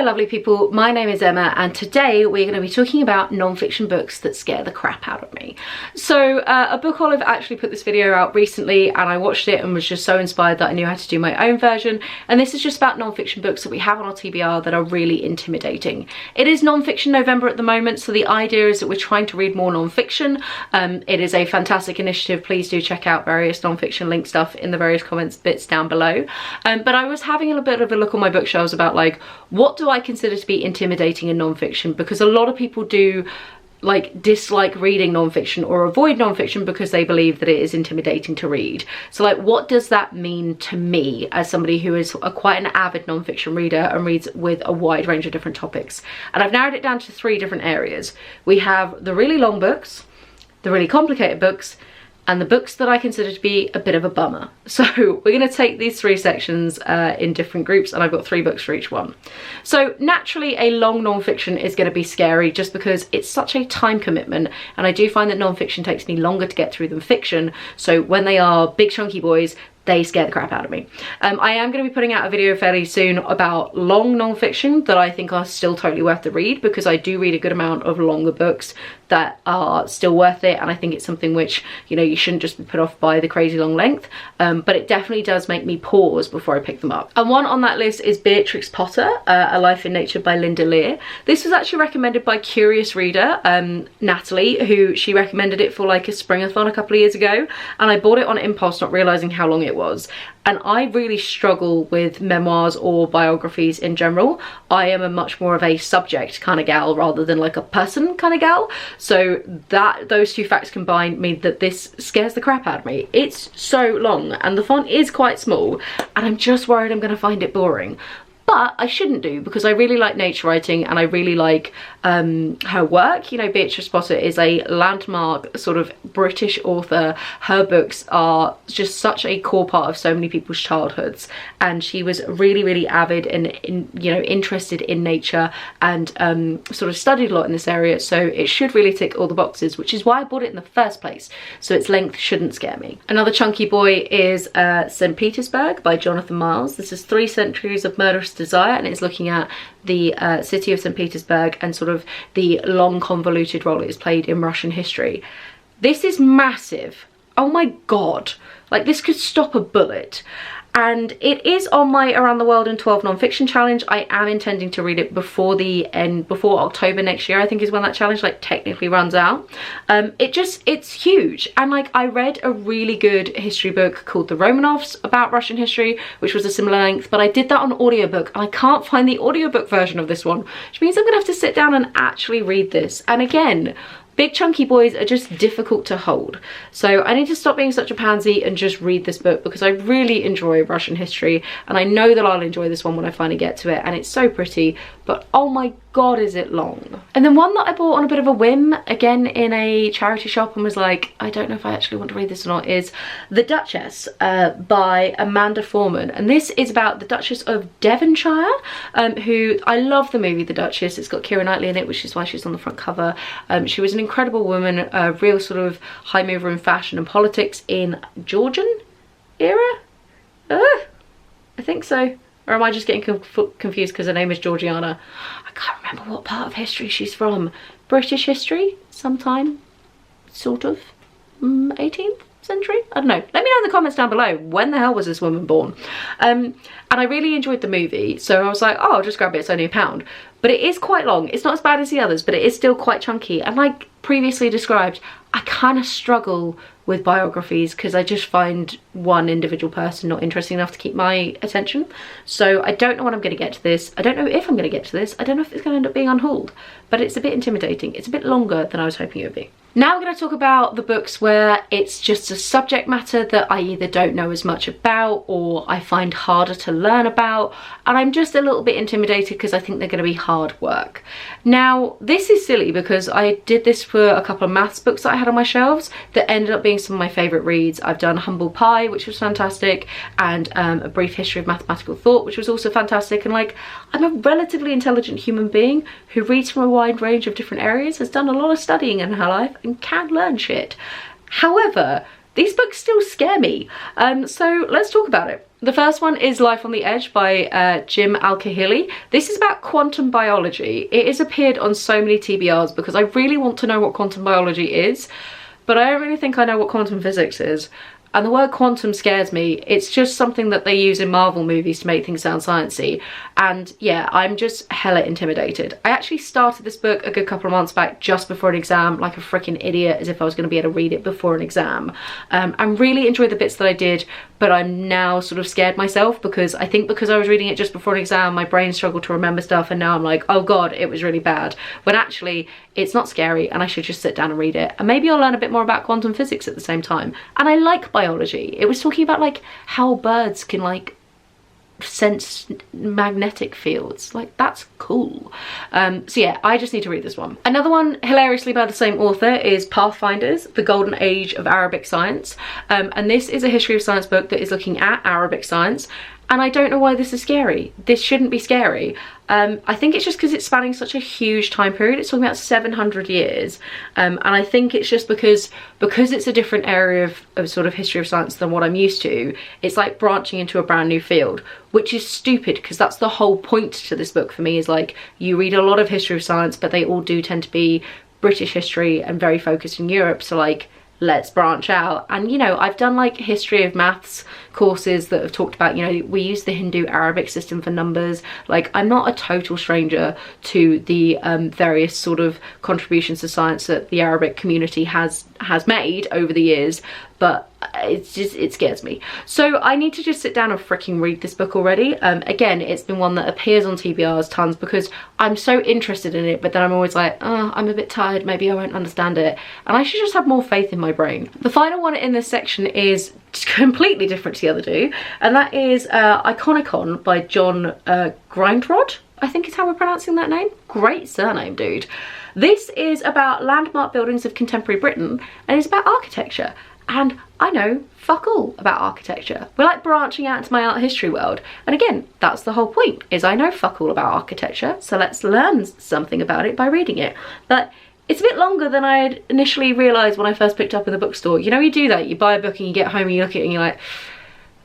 Hello lovely people, my name is Emma and today we're going to be talking about non-fiction books that scare the crap out of me. So a book olive actually put this video out recently and I watched it and was just so inspired that I knew how to do my own version, and this is just about non-fiction books that we have on our TBR that are really intimidating. It is non-fiction November at the moment, so the idea is that we're trying to read more non-fiction. It is a fantastic initiative. Please do check out various non-fiction link stuff in the various comments bits down below. But I was having a bit of a look on my bookshelves about like, what do I consider to be intimidating in non-fiction? Because a lot of people do like dislike reading non-fiction or avoid non-fiction because they believe that it is intimidating to read. So like, what does that mean to me as somebody who is quite an avid non-fiction reader and reads with a wide range of different topics? And I've narrowed it down to 3 different areas. We have the really long books, the really complicated books, and the books that I consider to be a bit of a bummer. So we're going to take these 3 sections in different groups, and I've got 3 books for each one. So naturally a long non-fiction is going to be scary just because it's such a time commitment, and I do find that non-fiction takes me longer to get through than fiction. So when they are big chunky boys, they scare the crap out of me. I am going to be putting out a video fairly soon about long non-fiction that I think are still totally worth the read, because I do read a good amount of longer books that are still worth it, and I think it's something which, you know, you shouldn't just be put off by the crazy long length, but it definitely does make me pause before I pick them up. And one on that list is Beatrix Potter, A Life in Nature by Lear. This was actually recommended by curious reader Natalie, who she recommended it for like a springathon a couple of years ago, and I bought it on impulse, not realizing how long it was. And I really struggle with memoirs or biographies in general. I am a much more of a subject kind of gal rather than like a person kind of gal. So those 2 facts combined mean that this scares the crap out of me. It's so long and the font is quite small, and I'm just worried I'm going to find it boring. But I shouldn't do, because I really like nature writing and I really like her work. You know, Beatrix Potter is a landmark sort of British author. Her books are just such a core part of so many people's childhoods, and she was really avid and you know, interested in nature and sort of studied a lot in this area, so it should really tick all the boxes, which is why I bought it in the first place. So its length shouldn't scare me. Another chunky boy is St. Petersburg by Jonathan Miles. This is 3 Centuries of Murderous Desire, and it's looking at the city of St. Petersburg and sort of the long convoluted role it has played in Russian history. This is massive. Oh my god, like this could stop a bullet. And it is on my Around the World in 12 non-fiction challenge. I am intending to read it before October next year, I think is when that challenge like technically runs out. It's huge. And like, I read a really good history book called The Romanovs about Russian history, which was a similar length, but I did that on audiobook and I can't find the audiobook version of this one, which means I'm gonna have to sit down and actually read this. And again, big chunky boys are just difficult to hold. So I need to stop being such a pansy and just read this book, because I really enjoy Russian history and I know that I'll enjoy this one when I finally get to it, and it's so pretty, but oh my god is it long. And then one that I bought on a bit of a whim, again in a charity shop, and was like, I don't know if I actually want to read this or not, is The Duchess by Amanda Foreman. And this is about the Duchess of Devonshire, who, I love the movie The Duchess. It's got Keira Knightley in it, which is why she's on the front cover. She was an incredible woman, a real sort of high mover in fashion and politics in Georgian era? I think so. Or am I just getting confused because her name is Georgiana? I can't remember what part of history she's from. British history? Sometime? Sort of? 18th century? I don't know. Let me know in the comments down below, when the hell was this woman born? And I really enjoyed the movie, so I was like, oh, I'll just grab it, it's only £1. But it is quite long. It's not as bad as the others, but it is still quite chunky. And like previously described, I kind of struggle with biographies because I just find one individual person not interesting enough to keep my attention. So I don't know when I'm going to get to this. I don't know if I'm going to get to this. I don't know if it's going to end up being unhauled, but it's a bit intimidating. It's a bit longer than I was hoping it would be. Now we're going to talk about the books where it's just a subject matter that I either don't know as much about or I find harder to learn about, and I'm just a little bit intimidated because I think they're going to be hard work. Now this is silly because I did this for a couple of maths books that I had on my shelves that ended up being some of my favourite reads. I've done Humble Pie, which was fantastic, and A Brief History of Mathematical Thought, which was also fantastic. And like, I'm a relatively intelligent human being who reads from a wide range of different areas, has done a lot of studying in her life and can learn shit. However, these books still scare me. So let's talk about it. The first one is Life on the Edge by Jim Al-Khalili. This is about quantum biology. It has appeared on so many TBRs because I really want to know what quantum biology is, but I don't really think I know what quantum physics is. And the word quantum scares me. It's just something that they use in Marvel movies to make things sound sciencey. And yeah, I'm just hella intimidated. I actually started this book a good couple of months back just before an exam, like a freaking idiot, as if I was going to be able to read it before an exam. I really enjoyed the bits that I did, but I'm now sort of scared myself because I think because I was reading it just before an exam, my brain struggled to remember stuff, and now I'm like, oh god, it was really bad. When actually, it's not scary and I should just sit down and read it. And maybe I'll learn a bit more about quantum physics at the same time. And I like biology. It was talking about like how birds can like sense magnetic fields. Like, that's cool. So yeah, I just need to read this one. Another one, hilariously by the same author, is Pathfinders, The Golden Age of Arabic Science. And this is a history of science book that is looking at Arabic science. And I don't know why this is scary. This shouldn't be scary. I think it's just because it's spanning such a huge time period. It's talking about 700 years. And I think it's just because it's a different area of sort of history of science than what I'm used to. It's like branching into a brand new field, which is stupid because that's the whole point to this book for me, is like, you read a lot of history of science, but they all do tend to be British history and very focused in Europe. So like, let's branch out. And you know, I've done like history of maths courses that have talked about, you know, we use the Hindu Arabic system for numbers. Like, I'm not a total stranger to the various sort of contributions to science that the Arabic community has made over the years, but it's just, it scares me. So I need to just sit down and freaking read this book already. Again, it's been one that appears on TBRs tons because I'm so interested in it, but then I'm always like, oh, I'm a bit tired, maybe I won't understand it. And I should just have more faith in my brain. The final one in this section is completely different to the other two, and that is Iconicon by John Grindrod, I think is how we're pronouncing that name. Great surname, dude. This is about landmark buildings of contemporary Britain, and it's about architecture. And I know fuck all about architecture. We're like branching out into my art history world. And again, that's the whole point, is I know fuck all about architecture, so let's learn something about it by reading it. But it's a bit longer than I had initially realised when I first picked up in the bookstore. You know, you do that, you buy a book and you get home and you look at it and you're like,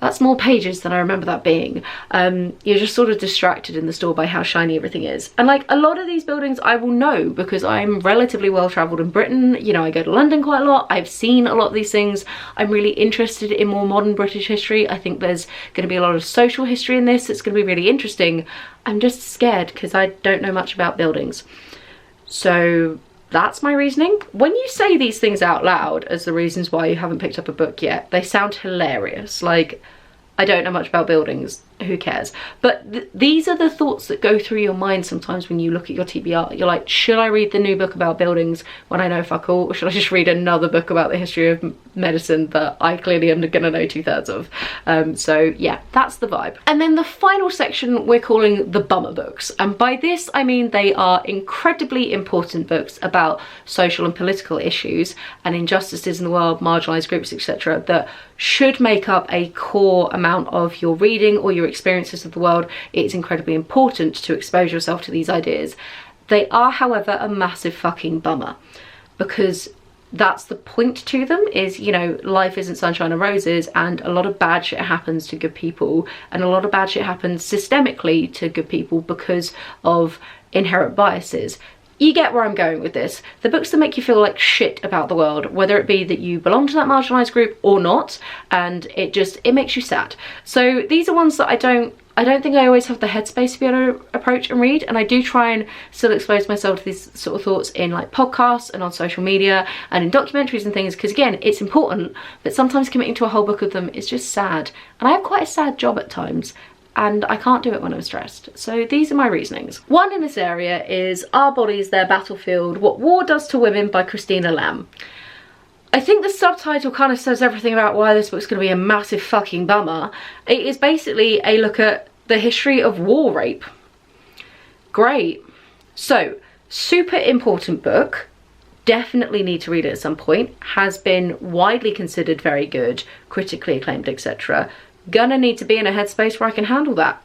that's more pages than I remember that being. You're just sort of distracted in the store by how shiny everything is. And like, a lot of these buildings I will know because I'm relatively well travelled in Britain. You know, I go to London quite a lot. I've seen a lot of these things. I'm really interested in more modern British history. I think there's going to be a lot of social history in this. It's going to be really interesting. I'm just scared because I don't know much about buildings. So that's my reasoning. When you say these things out loud as the reasons why you haven't picked up a book yet, they sound hilarious. Like, I don't know much about buildings, who cares? But these are the thoughts that go through your mind sometimes when you look at your TBR. You're like, should I read the new book about buildings when I know fuck all, or should I just read another book about the history of medicine that I clearly am gonna know 2/3 of? So yeah, that's the vibe. And then the final section we're calling the bummer books. And by this, I mean they are incredibly important books about social and political issues and injustices in the world, marginalised groups, etc., that should make up a core amount of your reading or your experiences of the world. It's incredibly important to expose yourself to these ideas. They are, however, a massive fucking bummer, because that's the point to them, is, you know, life isn't sunshine and roses, and a lot of bad shit happens to good people, and a lot of bad shit happens systemically to good people because of inherent biases. You get where I'm going with this. The books that make you feel like shit about the world, whether it be that you belong to that marginalised group or not, and it makes you sad. So these are ones that I don't think I always have the headspace to be able to approach and read, and I do try and still expose myself to these sort of thoughts in like podcasts and on social media and in documentaries and things, because again, it's important, but sometimes committing to a whole book of them is just sad. And I have quite a sad job at times, and I can't do it when I'm stressed. So these are my reasonings. One in this area is Our Bodies, Their Battlefield, What War Does to Women by Christina Lamb. I think the subtitle kind of says everything about why this book's going to be a massive fucking bummer. It is basically a look at the history of war rape. Great. So, super important book. Definitely need to read it at some point. Has been widely considered very good, critically acclaimed, etc. Gonna need to be in a headspace where I can handle that.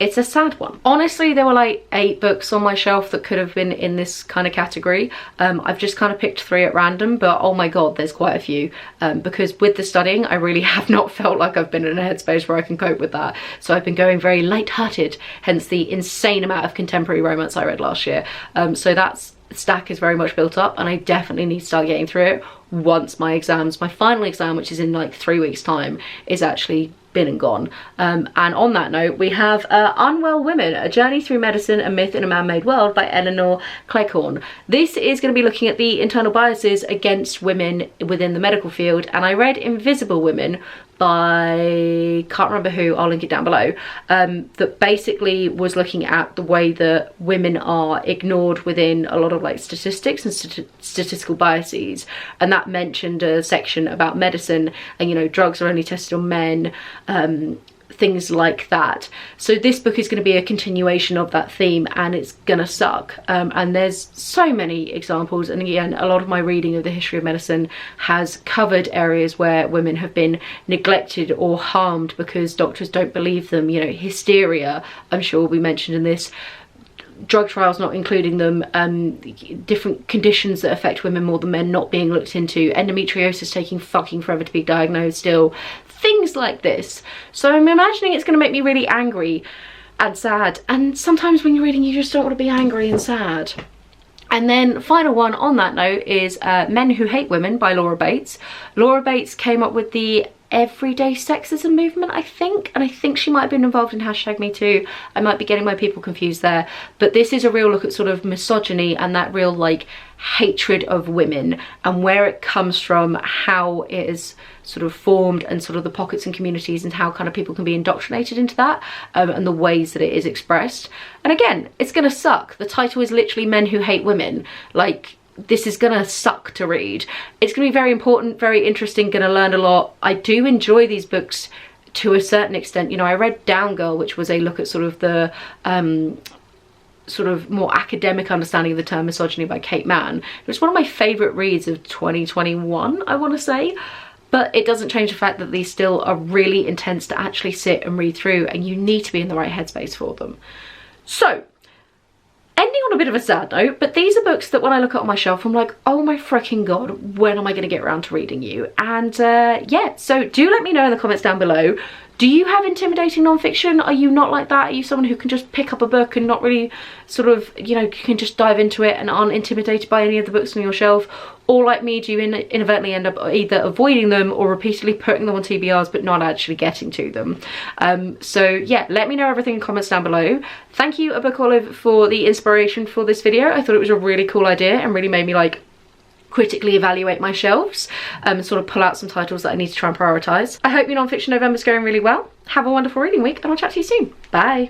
it's a sad one. Honestly, there were like 8 books on my shelf that could have been in this kind of category. I've just kind of picked 3 at random, but oh my god, there's quite a few, because with the studying I really have not felt like I've been in a headspace where I can cope with that. So I've been going very light-hearted, hence the insane amount of contemporary romance I read last year. So that stack is very much built up, and I definitely need to start getting through it once my final exam, which is in like 3 weeks time, is actually been and gone. And on that note, we have Unwell Women, A Journey Through Medicine, A Myth in a Man-Made World by Elinor Cleghorn. This is going to be looking at the internal biases against women within the medical field, and I read Invisible Women by, can't remember who, I'll link it down below, that basically was looking at the way that women are ignored within a lot of like statistics and statistical biases, and that mentioned a section about medicine and, you know, drugs are only tested on men, things like that. So this book is going to be a continuation of that theme, and it's gonna suck. And there's so many examples, and again, a lot of my reading of the history of medicine has covered areas where women have been neglected or harmed because doctors don't believe them. You know, hysteria, I'm sure will be mentioned in this, drug trials not including them, different conditions that affect women more than men not being looked into, endometriosis taking fucking forever to be diagnosed still, things like this. So I'm imagining it's going to make me really angry and sad, and sometimes when you're reading you just don't want to be angry and sad. And then final one on that note is Men Who Hate Women by Laura Bates. Laura Bates came up with the everyday sexism movement, I think, and I think she might have been involved in #MeToo. I might be getting my people confused there, but this is a real look at sort of misogyny and that real like hatred of women and where it comes from, how it is sort of formed, and sort of the pockets and communities and how kind of people can be indoctrinated into that, and the ways that it is expressed. And again, it's gonna suck. The title is literally Men Who Hate Women. Like, this is gonna suck to read. It's gonna be very important, very interesting, gonna learn a lot. I do enjoy these books to a certain extent. You know, I read Down Girl, which was a look at sort of the sort of more academic understanding of the term misogyny by Kate Mann. It was one of my favourite reads of 2021, I want to say. But it doesn't change the fact that these still are really intense to actually sit and read through, and you need to be in the right headspace for them. So, ending on a bit of a sad note, but these are books that when I look at on my shelf, I'm like, oh my freaking god, when am I going to get around to reading you? And yeah, so do let me know in the comments down below. Do you have intimidating non-fiction? Are you not like that? Are you someone who can just pick up a book and not really sort of, you know, can just dive into it and aren't intimidated by any of the books on your shelf? Or like me, do you inadvertently end up either avoiding them or repeatedly putting them on TBRs but not actually getting to them? So yeah, let me know everything in comments down below. Thank you, A Book Olive, for the inspiration for this video. I thought it was a really cool idea and really made me like critically evaluate my shelves and sort of pull out some titles that I need to try and prioritise. I hope your non-fiction November's going really well. Have a wonderful reading week, and I'll chat to you soon. Bye.